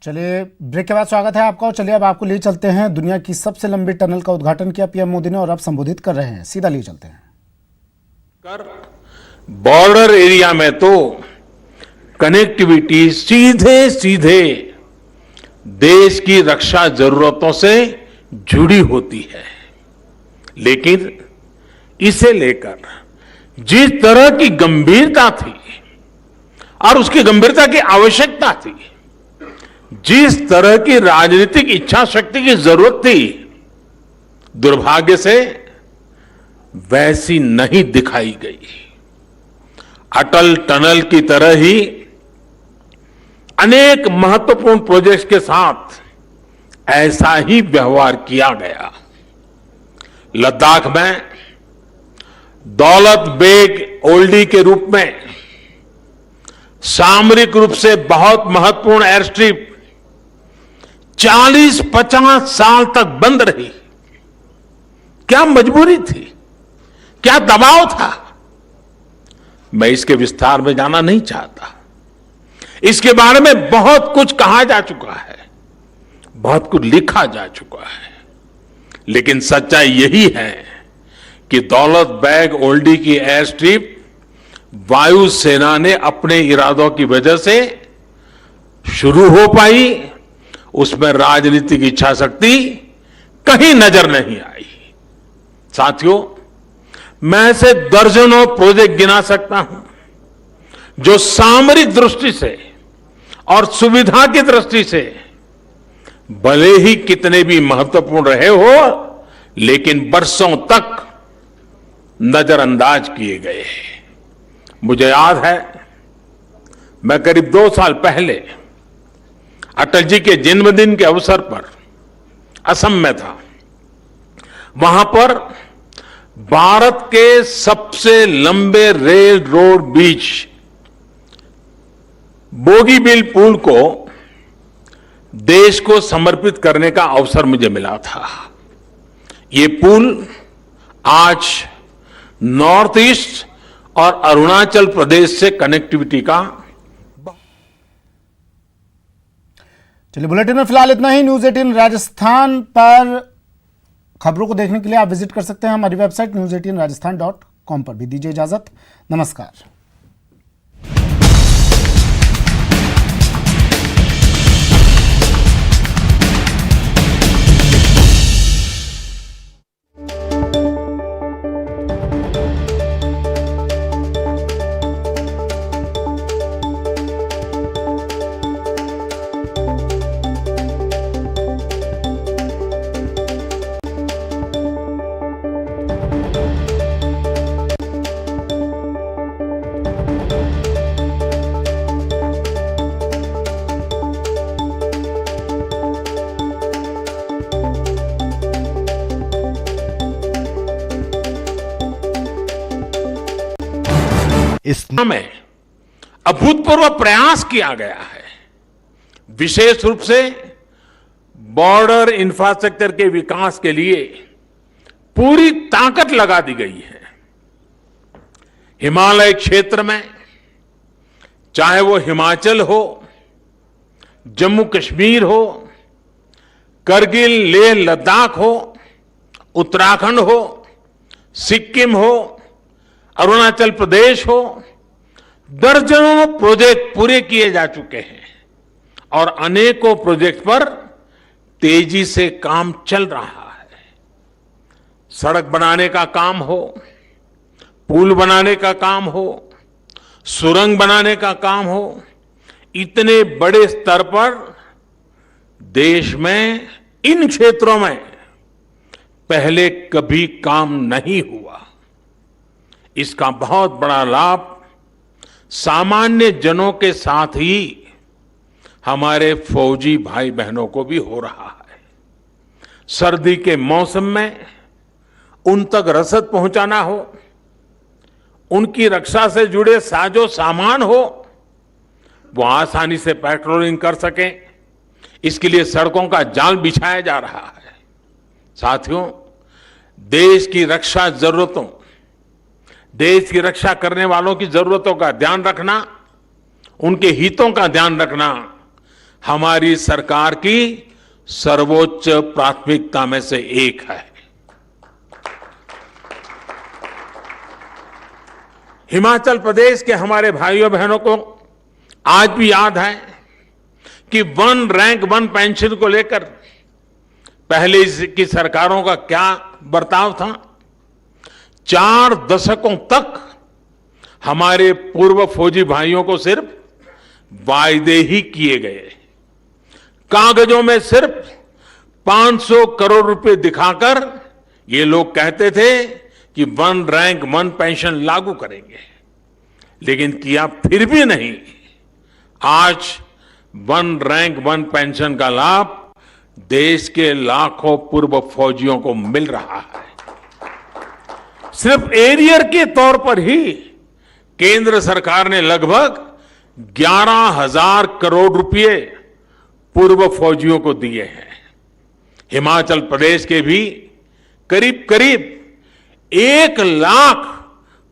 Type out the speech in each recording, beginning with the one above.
चलिए ब्रेक के बाद स्वागत है आपका। और चलिए अब आपको लिए चलते हैं दुनिया की सबसे लंबी टनल का उद्घाटन किया पीएम मोदी ने और अब संबोधित कर रहे हैं। सीधा लिए चलते हैं। बॉर्डर एरिया में तो कनेक्टिविटी सीधे सीधे देश की रक्षा जरूरतों से जुड़ी होती है, लेकिन इसे लेकर जिस तरह की गंभीरता थी और उसकी गंभीरता की आवश्यकता थी, जिस तरह की राजनीतिक इच्छा शक्ति की जरूरत थी, दुर्भाग्य से वैसी नहीं दिखाई गई। अटल टनल की तरह ही अनेक महत्वपूर्ण प्रोजेक्ट्स के साथ ऐसा ही व्यवहार किया गया। लद्दाख में दौलत बेग ओल्डी के रूप में सामरिक रूप से बहुत महत्वपूर्ण एयर स्ट्रिप 40-50 साल तक बंद रही। क्या मजबूरी थी, क्या दबाव था? मैं इसके विस्तार में जाना नहीं चाहता। इसके बारे में बहुत कुछ कहा जा चुका है, बहुत कुछ लिखा जा चुका है, लेकिन सच्चाई यही है कि दौलत बेग ओल्डी की एयर स्ट्रिप वायुसेना ने अपने इरादों की वजह से शुरू हो पाई, उसमें राजनीतिक इच्छा शक्ति कहीं नजर नहीं आई। साथियों, मैं ऐसे दर्जनों प्रोजेक्ट गिना सकता हूं जो सामरिक दृष्टि से और सुविधा की दृष्टि से भले ही कितने भी महत्वपूर्ण रहे हो, लेकिन बरसों तक नजरअंदाज किए गए। मुझे याद है, मैं करीब 2 साल पहले अटल जी के जन्मदिन के अवसर पर असम में था। वहां पर भारत के सबसे लंबे रेल रोड ब्रिज बोगीबील पुल को देश को समर्पित करने का अवसर मुझे मिला था। ये पुल आज नॉर्थ ईस्ट और अरुणाचल प्रदेश से कनेक्टिविटी का। चलिए बुलेटिन में फिलहाल इतना ही। न्यूज 18 राजस्थान पर खबरों को देखने के लिए आप विजिट कर सकते हैं हमारी वेबसाइट news18rajasthan.com पर। भी दीजिए इजाजत। नमस्कार। में अभूतपूर्व प्रयास किया गया है। विशेष रूप से बॉर्डर इंफ्रास्ट्रक्चर के विकास के लिए पूरी ताकत लगा दी गई है। हिमालय क्षेत्र में, चाहे वो हिमाचल हो, जम्मू कश्मीर हो, करगिल लेह लद्दाख हो, उत्तराखंड हो, सिक्किम हो, अरुणाचल प्रदेश हो, दर्जनों प्रोजेक्ट पूरे किए जा चुके हैं और अनेकों प्रोजेक्ट पर तेजी से काम चल रहा है। सड़क बनाने का काम हो, पुल बनाने का काम हो, सुरंग बनाने का काम हो, इतने बड़े स्तर पर देश में इन क्षेत्रों में पहले कभी काम नहीं हुआ। इसका बहुत बड़ा लाभ सामान्य जनों के साथ ही हमारे फौजी भाई बहनों को भी हो रहा है। सर्दी के मौसम में उन तक रसद पहुंचाना हो, उनकी रक्षा से जुड़े साजो सामान हो, वो आसानी से पेट्रोलिंग कर सकें, इसके लिए सड़कों का जाल बिछाया जा रहा है। साथियों, देश की रक्षा जरूरतों, देश की रक्षा करने वालों की जरूरतों का ध्यान रखना, उनके हितों का ध्यान रखना हमारी सरकार की सर्वोच्च प्राथमिकता में से एक है। हिमाचल प्रदेश के हमारे भाइयों बहनों को आज भी याद है कि वन रैंक वन पेंशन को लेकर पहले की सरकारों का क्या बर्ताव था। 4 दशकों तक हमारे पूर्व फौजी भाइयों को सिर्फ वायदे ही किए गए, कागजों में सिर्फ 500 करोड़ रुपए दिखाकर ये लोग कहते थे कि वन रैंक वन पेंशन लागू करेंगे, लेकिन किया फिर भी नहीं। आज वन रैंक वन पेंशन का लाभ देश के लाखों पूर्व फौजियों को मिल रहा है। सिर्फ एरियर के तौर पर ही केंद्र सरकार ने लगभग 11,000 करोड़ रुपए पूर्व फौजियों को दिए हैं। हिमाचल प्रदेश के भी करीब करीब 1 लाख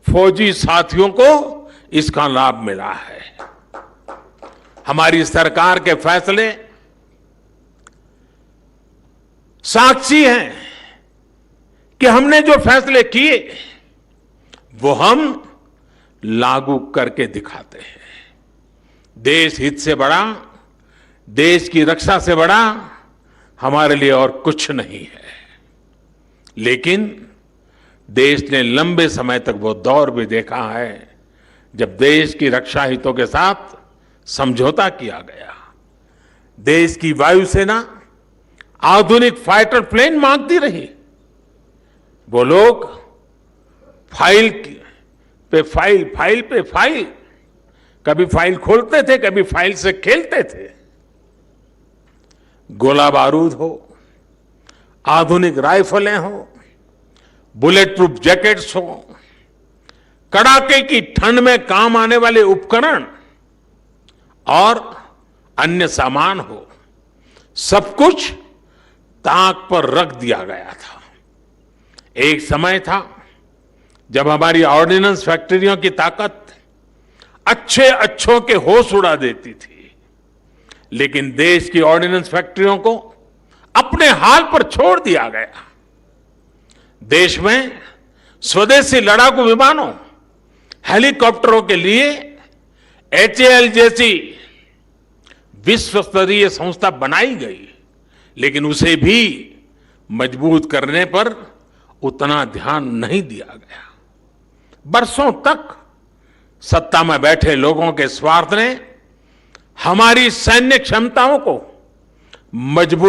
फौजी साथियों को इसका लाभ मिला है। हमारी सरकार के फैसले साक्षी हैं कि हमने जो फैसले किए वो हम लागू करके दिखाते हैं। देश हित से बड़ा, देश की रक्षा से बड़ा हमारे लिए और कुछ नहीं है। लेकिन देश ने लंबे समय तक वो दौर भी देखा है जब देश की रक्षा हितों के साथ समझौता किया गया। देश की वायुसेना आधुनिक फाइटर प्लेन मांगती रही। वो लोग फाइल पे फाइल, कभी फाइल खोलते थे, कभी फाइल से खेलते थे। गोला बारूद हो, आधुनिक राइफलें हो, बुलेट प्रूफ जैकेट्स हो, कड़ाके की ठंड में काम आने वाले उपकरण और अन्य सामान हो, सब कुछ ताक पर रख दिया गया था। एक समय था जब हमारी ऑर्डिनेंस फैक्ट्रियों की ताकत अच्छों के होश उड़ा देती थी, लेकिन देश की ऑर्डिनेंस फैक्ट्रियों को अपने हाल पर छोड़ दिया गया। देश में स्वदेशी लड़ाकू विमानों, हेलीकॉप्टरों के लिए HAL जैसी विश्व स्तरीय संस्था बनाई गई, लेकिन उसे भी मजबूत करने पर उतना ध्यान नहीं दिया गया। बरसों तक सत्ता में बैठे लोगों के स्वार्थ ने हमारी सैन्य क्षमताओं को मजबूत